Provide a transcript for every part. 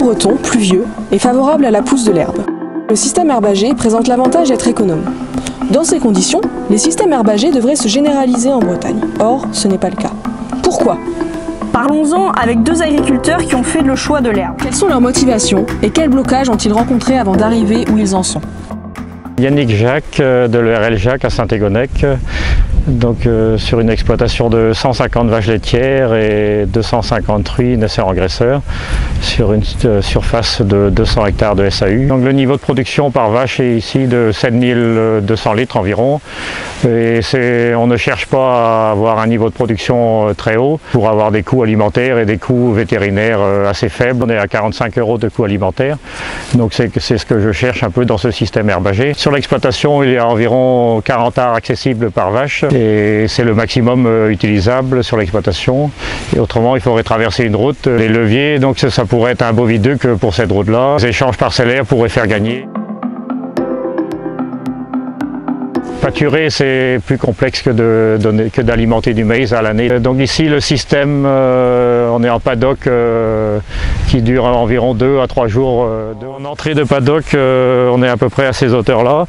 breton, pluvieux, est favorable à la pousse de l'herbe. Le système herbagé présente l'avantage d'être économe. Dans ces conditions, les systèmes herbagés devraient se généraliser en Bretagne. Or, ce n'est pas le cas. Pourquoi ? Parlons-en avec deux agriculteurs qui ont fait le choix de l'herbe. Quelles sont leurs motivations et quels blocages ont-ils rencontrés avant d'arriver où ils en sont ? Yannick Jacques de l'ERL Jacques à Saint-Égonec, donc sur une exploitation de 150 vaches laitières et 250 truies naisseurs-engraisseurs sur une surface de 200 hectares de SAU. Donc le niveau de production par vache est ici de 7200 litres environ et on ne cherche pas à avoir un niveau de production très haut pour avoir des coûts alimentaires et des coûts vétérinaires assez faibles. On est à 45 € de coûts alimentaires, donc c'est ce que je cherche un peu dans ce système herbagé. Sur l'exploitation, il y a environ 40 arts accessibles par vache et c'est le maximum utilisable sur l'exploitation. Et autrement, il faudrait traverser une route, les leviers, donc ça pourrait être un beau viaduc pour cette route-là. Les échanges parcellaires pourraient faire gagner. Pâturer, c'est plus complexe que d'alimenter du maïs à l'année. Donc ici, le système, on est en paddock qui dure environ 2 à 3 jours. En entrée de paddock, on est à peu près à ces hauteurs-là.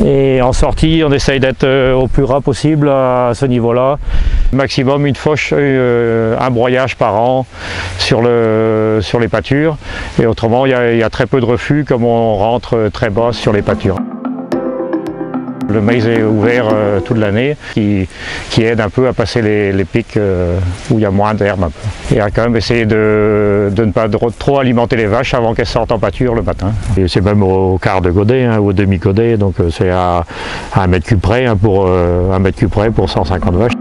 Et en sortie, on essaye d'être au plus ras possible à ce niveau-là. Maximum une fauche, un broyage par an sur les pâtures. Et autrement, il y a très peu de refus comme on rentre très bas sur les pâtures. Le maïs est ouvert toute l'année, qui aide un peu à passer les pics où il y a moins d'herbe. Et à quand même essayer de ne pas trop alimenter les vaches avant qu'elles sortent en pâture le matin. C'est même au quart de godet, au demi-godet, donc c'est à 1 mètre cube près, pour 150 vaches.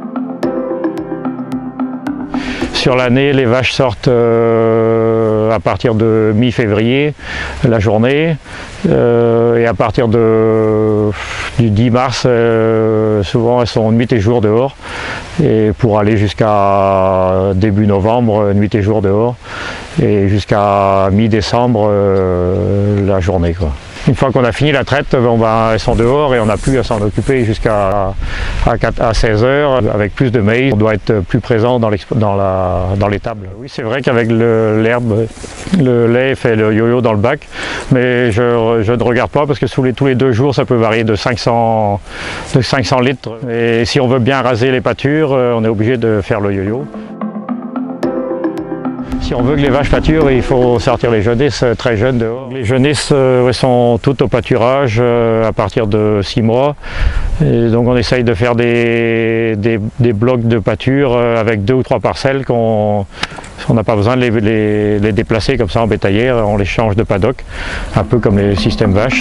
Sur l'année, les vaches sortent à partir de mi-février, la journée, et à partir du 10 mars, souvent elles sont nuit et jour dehors, et pour aller jusqu'à début novembre, nuit et jour dehors, et jusqu'à mi-décembre, la journée, quoi. Une fois qu'on a fini la traite, elles sont dehors et on n'a plus à s'en occuper jusqu'à 16 h avec plus de maïs. On doit être plus présent dans l'étable. Oui, c'est vrai qu'avec l'herbe, le lait fait le yo-yo dans le bac, mais je ne regarde pas parce que tous les 2 jours, ça peut varier de 500 litres. Et si on veut bien raser les pâtures, on est obligé de faire le yo-yo. Si on veut que les vaches pâturent, il faut sortir les jeunesses très jeunes dehors. Les jeunesses sont toutes au pâturage à partir de 6 mois. Et donc on essaye de faire des blocs de pâture avec 2 ou 3 parcelles on n'a pas besoin de les déplacer comme ça en bétaillère, on les change de paddock, un peu comme les systèmes vaches.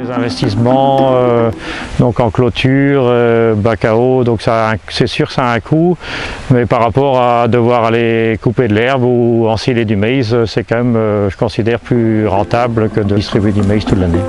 Les investissements donc en clôture, bac à eau, donc c'est sûr que ça a un coût, mais par rapport à devoir aller couper de l'herbe ou ensiler du maïs, c'est quand même, je considère, plus rentable que de distribuer du maïs toute l'année.